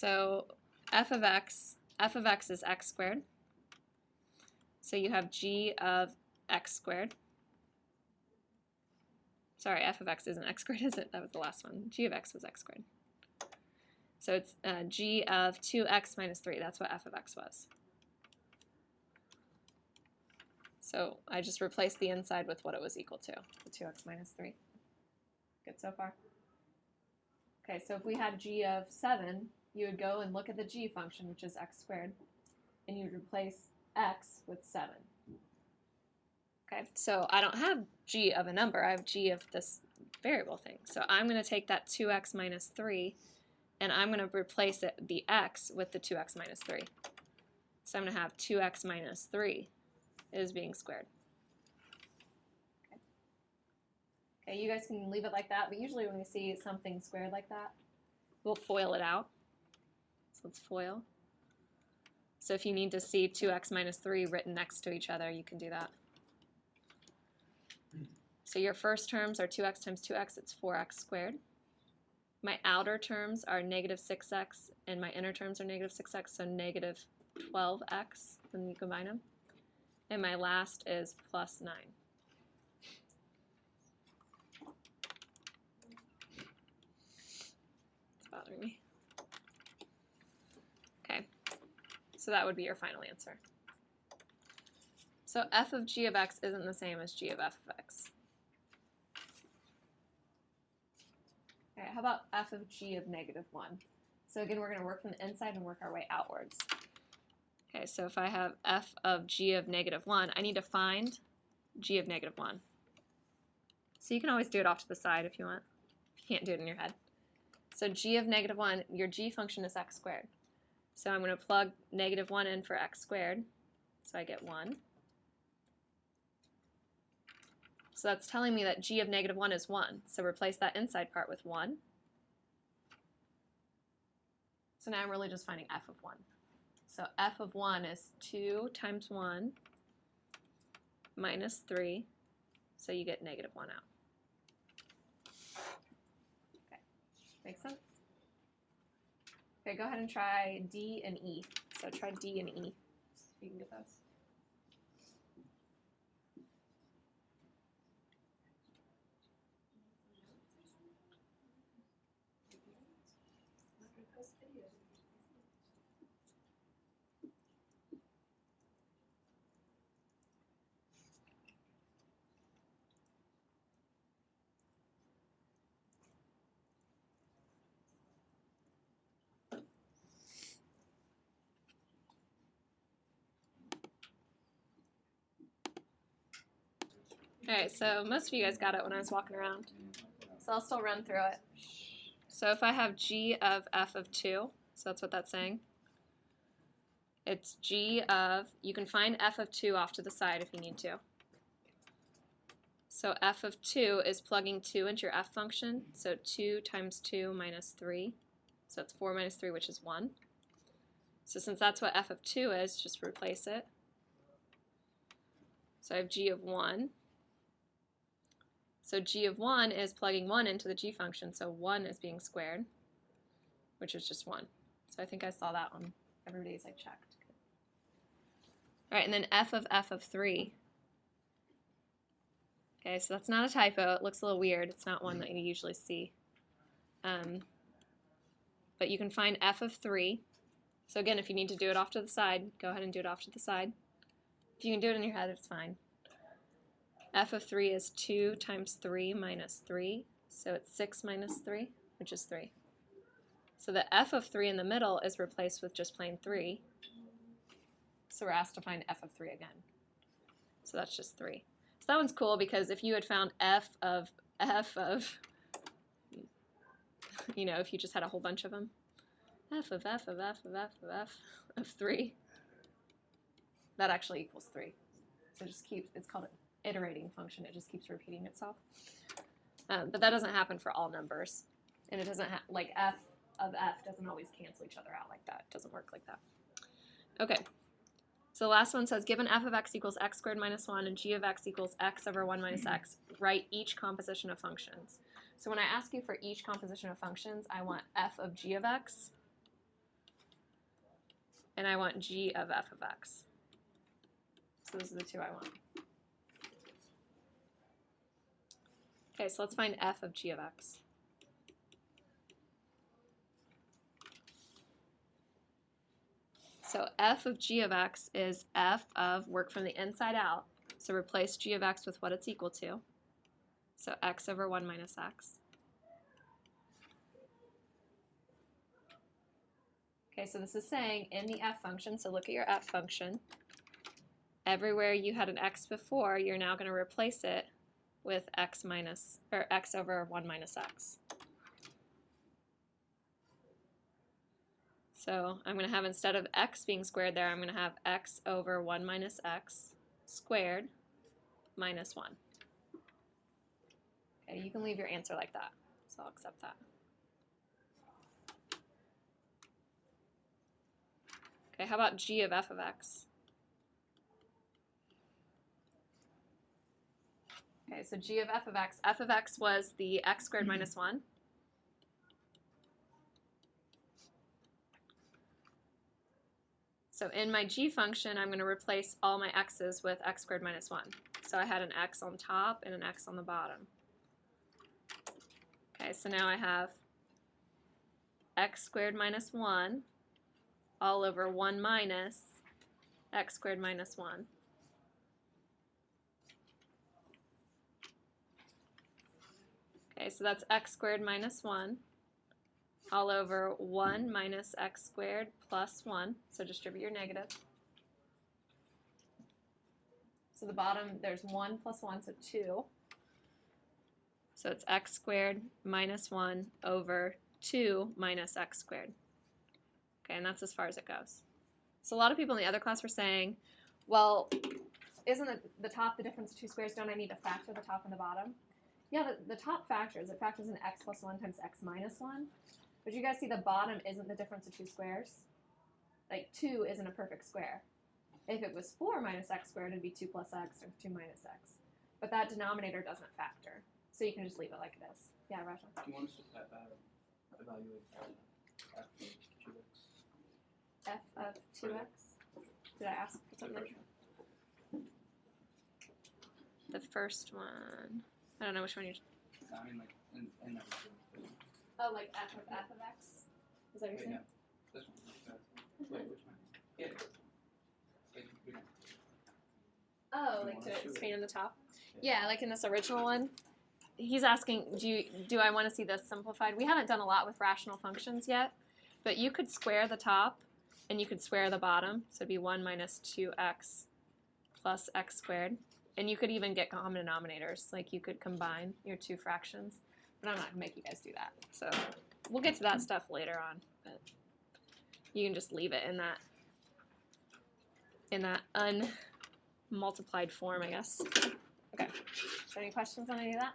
so f of x is x squared. So you have g of x squared. Sorry, f of x isn't x squared, is it? That was the last one. G of x was x squared. So it's g of 2x minus 3. That's what f of x was. So I just replaced the inside with what it was equal to, the 2x minus 3. Good so far? Okay, so if we had g of 7, you would go and look at the g function, which is x squared, and you would replace x with 7. Okay, so I don't have g of a number, I have g of this variable thing. So I'm going to take that 2x minus 3, and I'm going to replace the x with the 2x minus 3. So I'm going to have 2x minus 3 is being squared. Okay, you guys can leave it like that, but usually when we see something squared like that, we'll FOIL it out. So let's FOIL. So if you need to see 2x minus 3 written next to each other, you can do that. So your first terms are 2x times 2x, it's 4x squared. My outer terms are negative 6x, and my inner terms are negative 6x, so negative 12x when you combine them. And my last is plus 9. It's bothering me. Okay, so that would be your final answer. So f of g of x isn't the same as g of f of x. Okay, how about f of g of negative 1? So again, we're going to work from the inside and work our way outwards. Okay, so if I have f of g of negative 1, I need to find g of negative 1. So you can always do it off to the side if you want. If you can't do it in your head. So g of negative 1, your g function is x squared. So I'm going to plug negative 1 in for x squared. So I get 1. So that's telling me that g of negative 1 is 1. So replace that inside part with 1. So now I'm really just finding f of 1. So f of 1 is 2 times 1 minus 3. So you get negative 1 out. Okay, make sense? Okay, go ahead and try D and E. So try D and E, see if you can get those. Alright, so most of you guys got it when I was walking around. So I'll still run through it. So if I have g of f of 2, so that's what that's saying. It's g of, you can find f of 2 off to the side if you need to. So f of 2 is plugging 2 into your f function. So 2 times 2 minus 3. So it's 4 minus 3, which is 1. So since that's what f of 2 is, just replace it. So I have g of 1. So g of 1 is plugging 1 into the g function, so 1 is being squared, which is just 1. So I think I saw that on every days I checked. All right, and then f of 3. Okay, so that's not a typo. It looks a little weird. It's not one that you usually see. But you can find f of 3. So again, if you need to do it off to the side, go ahead and do it off to the side. If you can do it in your head, it's fine. F of 3 is 2 times 3 minus 3, so it's 6 minus 3, which is 3. So the f of 3 in the middle is replaced with just plain 3, so we're asked to find f of 3 again. So that's just 3. So that one's cool because if you had found f of, you know, if you just had a whole bunch of them, f of 3, that actually equals 3. So just keep, it's called an iterating function, it just keeps repeating itself. But that doesn't happen for all numbers. And it doesn't like f of f doesn't always cancel each other out like that. It doesn't work like that. Okay, so the last one says, given f of x equals x squared minus 1 and g of x equals x over 1 minus x, write each composition of functions. So when I ask you for each composition of functions, I want f of g of x and I want g of f of x. So those are the two I want. Okay, so let's find f of g of x. So f of g of x is f of, work from the inside out, so replace g of x with what it's equal to. So x over 1 minus x. Okay, so this is saying in the f function, so look at your f function. Everywhere you had an x before, you're now going to replace it with x minus, or x over 1 minus x. So I'm going to have, instead of x being squared there, I'm going to have x over 1 minus x squared minus 1. Okay, you can leave your answer like that, so I'll accept that. Okay, how about g of f of x? Okay, so g of f of x was the x squared minus 1. So in my g function, I'm going to replace all my x's with x squared minus 1. So I had an x on top and an x on the bottom. Okay, so now I have x squared minus 1 all over 1 minus x squared minus 1. Okay, so that's x squared minus 1 all over 1 minus x squared plus 1. So distribute your negative. So the bottom, there's 1 plus 1, so 2. So it's x squared minus 1 over 2 minus x squared. Okay, and that's as far as it goes. So a lot of people in the other class were saying, well, isn't the top the difference of two squares? Don't I need to factor the top and the bottom? Yeah, the top factors. It factors in x plus 1 times x minus 1. But you guys see the bottom isn't the difference of two squares? Like 2 isn't a perfect square. If it was 4 minus x squared, it'd be 2 plus x or 2 minus x. But that denominator doesn't factor. So you can just leave it like it is. Yeah, Raja? Do you want us to evaluate f of 2x? F of 2x? Did I ask for something? The first one. I don't know which one you're... I mean, like, in that one. Oh, like f of x? Is that what you're saying? No. This one. Wait, which one? Yeah. Like, we don't. Oh, like to expand the top? Yeah, like in this original one. He's asking, do I want to see this simplified? We haven't done a lot with rational functions yet, but you could square the top and you could square the bottom. So it'd be 1 minus 2x plus x squared. And you could even get common denominators. Like you could combine your two fractions. But I'm not going to make you guys do that. So we'll get to that stuff later on. But you can just leave it in that unmultiplied form, I guess. Okay. So any questions on any of that?